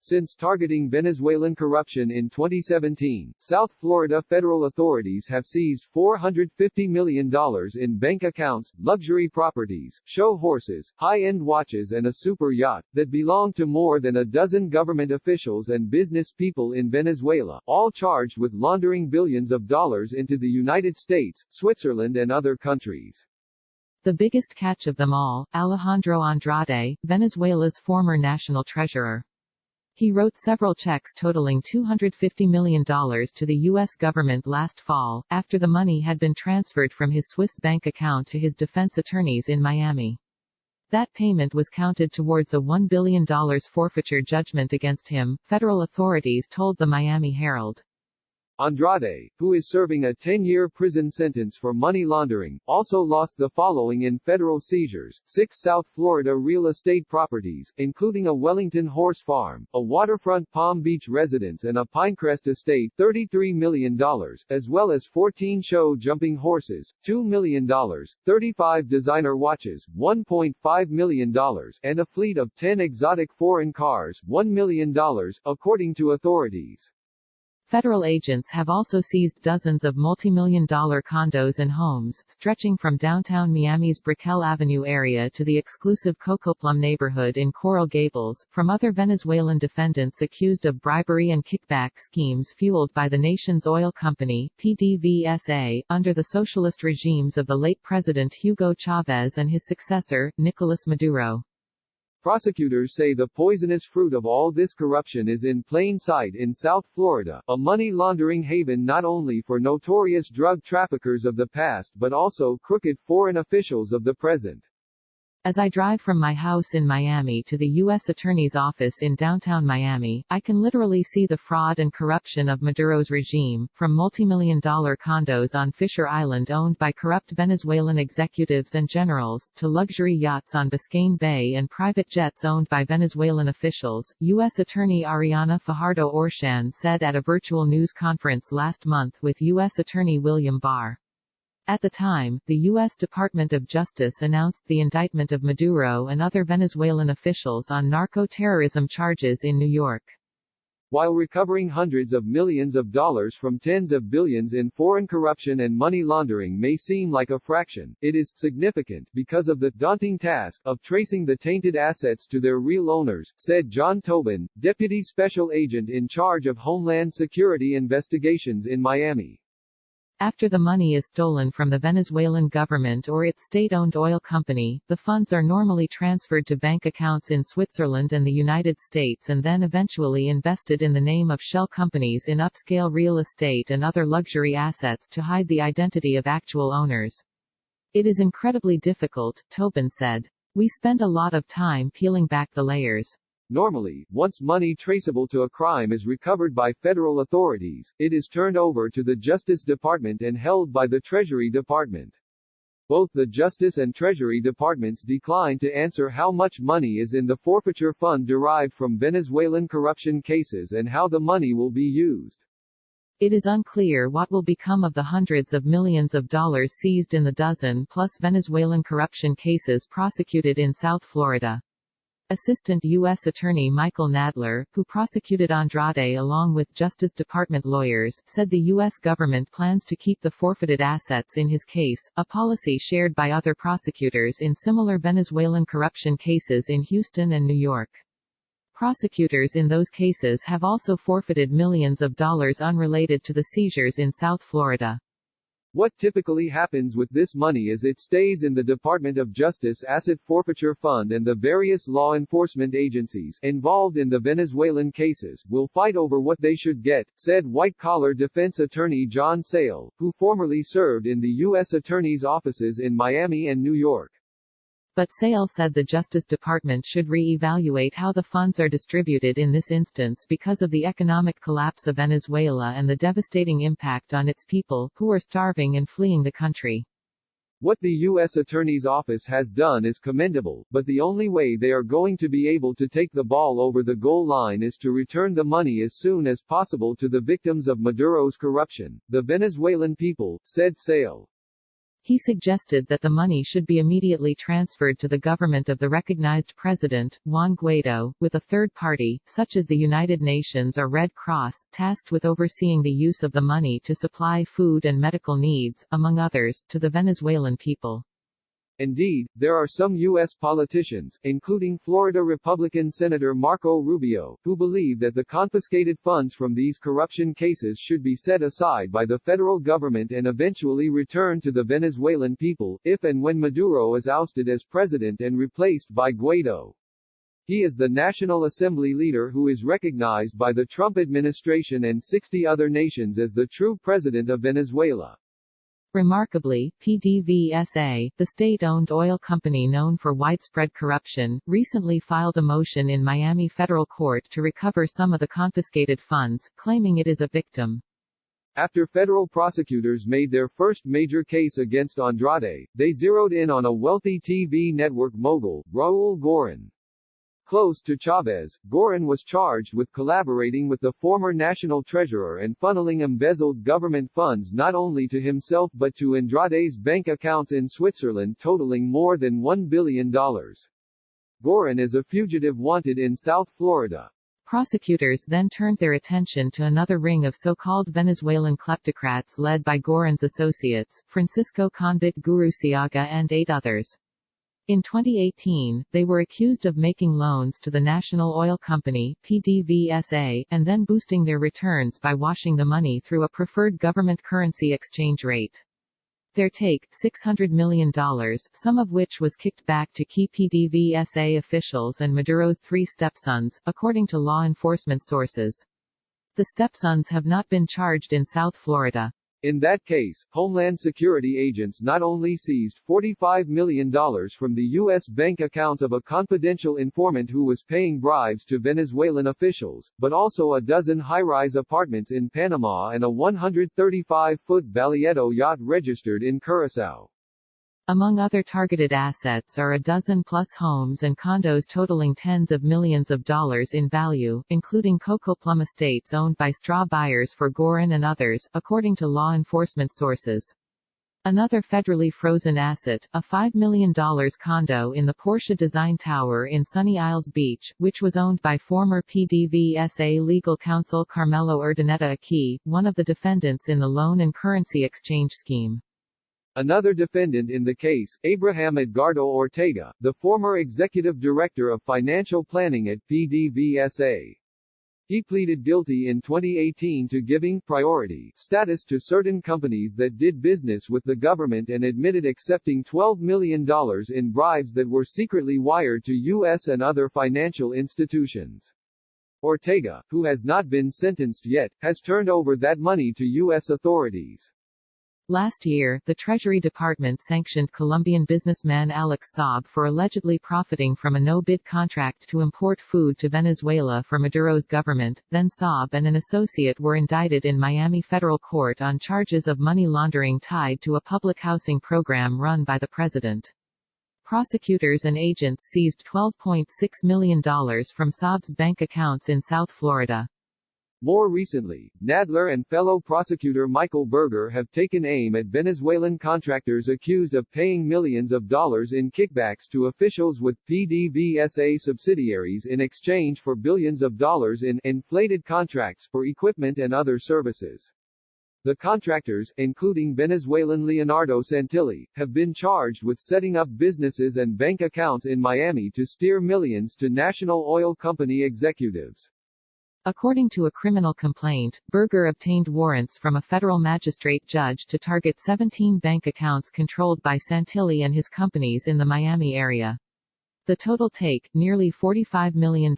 Since targeting Venezuelan corruption in 2017, South Florida federal authorities have seized $450 million in bank accounts, luxury properties, show horses, high-end watches and a super yacht that belong to more than a dozen government officials and business people in Venezuela, all charged with laundering billions of dollars into the United States, Switzerland and other countries. The biggest catch of them all, Alejandro Andrade, Venezuela's former national treasurer. He wrote several checks totaling $250 million to the U.S. government last fall, after the money had been transferred from his Swiss bank account to his defense attorneys in Miami. That payment was counted towards a $1 billion forfeiture judgment against him, federal authorities told the Miami Herald. Andrade, who is serving a 10-year prison sentence for money laundering, also lost the following in federal seizures: 6 South Florida real estate properties, including a Wellington horse farm, a waterfront Palm Beach residence and a Pinecrest estate, $33 million, as well as 14 show-jumping horses, $2 million, 35 designer watches, $1.5 million, and a fleet of 10 exotic foreign cars, $1 million, according to authorities. Federal agents have also seized dozens of multi-million-dollar condos and homes, stretching from downtown Miami's Brickell Avenue area to the exclusive Cocoplum neighborhood in Coral Gables, from other Venezuelan defendants accused of bribery and kickback schemes fueled by the nation's oil company, PDVSA, under the socialist regimes of the late President Hugo Chavez and his successor, Nicolas Maduro. Prosecutors say the poisonous fruit of all this corruption is in plain sight in South Florida, a money laundering haven not only for notorious drug traffickers of the past but also crooked foreign officials of the present. As I drive from my house in Miami to the U.S. Attorney's office in downtown Miami, I can literally see the fraud and corruption of Maduro's regime, from multimillion-dollar condos on Fisher Island owned by corrupt Venezuelan executives and generals, to luxury yachts on Biscayne Bay and private jets owned by Venezuelan officials, U.S. Attorney Ariana Fajardo Orchan said at a virtual news conference last month with U.S. Attorney William Barr. At the time, the U.S. Department of Justice announced the indictment of Maduro and other Venezuelan officials on narco-terrorism charges in New York. While recovering hundreds of millions of dollars from tens of billions in foreign corruption and money laundering may seem like a fraction, it is significant because of the daunting task of tracing the tainted assets to their real owners, said John Tobin, Deputy Special Agent in charge of Homeland Security Investigations in Miami. After the money is stolen from the Venezuelan government or its state-owned oil company, the funds are normally transferred to bank accounts in Switzerland and the United States and then eventually invested in the name of shell companies in upscale real estate and other luxury assets to hide the identity of actual owners. It is incredibly difficult, Tobin said. We spend a lot of time peeling back the layers. Normally, once money traceable to a crime is recovered by federal authorities, it is turned over to the Justice Department and held by the Treasury Department. Both the Justice and Treasury Departments decline to answer how much money is in the forfeiture fund derived from Venezuelan corruption cases and how the money will be used. It is unclear what will become of the hundreds of millions of dollars seized in the dozen-plus Venezuelan corruption cases prosecuted in South Florida. Assistant U.S. Attorney Michael Nadler, who prosecuted Andrade along with Justice Department lawyers, said the U.S. government plans to keep the forfeited assets in his case, a policy shared by other prosecutors in similar Venezuelan corruption cases in Houston and New York. Prosecutors in those cases have also forfeited millions of dollars unrelated to the seizures in South Florida. What typically happens with this money is it stays in the Department of Justice Asset Forfeiture Fund, and the various law enforcement agencies involved in the Venezuelan cases will fight over what they should get, said white-collar defense attorney John Sale, who formerly served in the U.S. Attorney's offices in Miami and New York. But Sale said the Justice Department should re-evaluate how the funds are distributed in this instance because of the economic collapse of Venezuela and the devastating impact on its people, who are starving and fleeing the country. What the U.S. Attorney's Office has done is commendable, but the only way they are going to be able to take the ball over the goal line is to return the money as soon as possible to the victims of Maduro's corruption, the Venezuelan people, said Sale. He suggested that the money should be immediately transferred to the government of the recognized president, Juan Guaido, with a third party, such as the United Nations or Red Cross, tasked with overseeing the use of the money to supply food and medical needs, among others, to the Venezuelan people. Indeed, there are some U.S. politicians, including Florida Republican Senator Marco Rubio, who believe that the confiscated funds from these corruption cases should be set aside by the federal government and eventually returned to the Venezuelan people, if and when Maduro is ousted as president and replaced by Guaido. He is the National Assembly leader who is recognized by the Trump administration and 60 other nations as the true president of Venezuela. Remarkably, PDVSA, the state-owned oil company known for widespread corruption, recently filed a motion in Miami federal court to recover some of the confiscated funds, claiming it is a victim. After federal prosecutors made their first major case against Andrade, they zeroed in on a wealthy TV network mogul, Raul Gorin. Close to Chavez, Gorin was charged with collaborating with the former national treasurer and funneling embezzled government funds not only to himself but to Andrade's bank accounts in Switzerland totaling more than $1 billion. Gorin is a fugitive wanted in South Florida. Prosecutors then turned their attention to another ring of so-called Venezuelan kleptocrats led by Gorin's associates, Francisco Convit Gurusiaga and 8 others. In 2018, they were accused of making loans to the National Oil Company, PDVSA, and then boosting their returns by washing the money through a preferred government currency exchange rate. Their take, $600 million, some of which was kicked back to key PDVSA officials and Maduro's 3 stepsons, according to law enforcement sources. The stepsons have not been charged in South Florida. In that case, Homeland Security agents not only seized $45 million from the U.S. bank accounts of a confidential informant who was paying bribes to Venezuelan officials, but also a dozen high-rise apartments in Panama and a 135-foot Balieto yacht registered in Curaçao. Among other targeted assets are a dozen-plus homes and condos totaling tens of millions of dollars in value, including Coco Plum estates owned by straw buyers for Gorin and others, according to law enforcement sources. Another federally frozen asset, a $5 million condo in the Porsche Design Tower in Sunny Isles Beach, which was owned by former PDVSA legal counsel Carmelo Urdaneta Aqui, one of the defendants in the loan and currency exchange scheme. Another defendant in the case, Abraham Edgardo Ortega, the former executive director of financial planning at PDVSA. He pleaded guilty in 2018 to giving priority status to certain companies that did business with the government and admitted accepting $12 million in bribes that were secretly wired to U.S. and other financial institutions. Ortega, who has not been sentenced yet, has turned over that money to U.S. authorities. Last year, the Treasury Department sanctioned Colombian businessman Alex Saab for allegedly profiting from a no-bid contract to import food to Venezuela for Maduro's government. Then Saab and an associate were indicted in Miami federal court on charges of money laundering tied to a public housing program run by the president. Prosecutors and agents seized $12.6 million from Saab's bank accounts in South Florida. More recently, Nadler and fellow prosecutor Michael Berger have taken aim at Venezuelan contractors accused of paying millions of dollars in kickbacks to officials with PDVSA subsidiaries in exchange for billions of dollars in inflated contracts for equipment and other services. The contractors, including Venezuelan Leonardo Santilli, have been charged with setting up businesses and bank accounts in Miami to steer millions to National Oil Company executives. According to a criminal complaint, Berger obtained warrants from a federal magistrate judge to target 17 bank accounts controlled by Santilli and his companies in the Miami area. The total take, nearly $45 million.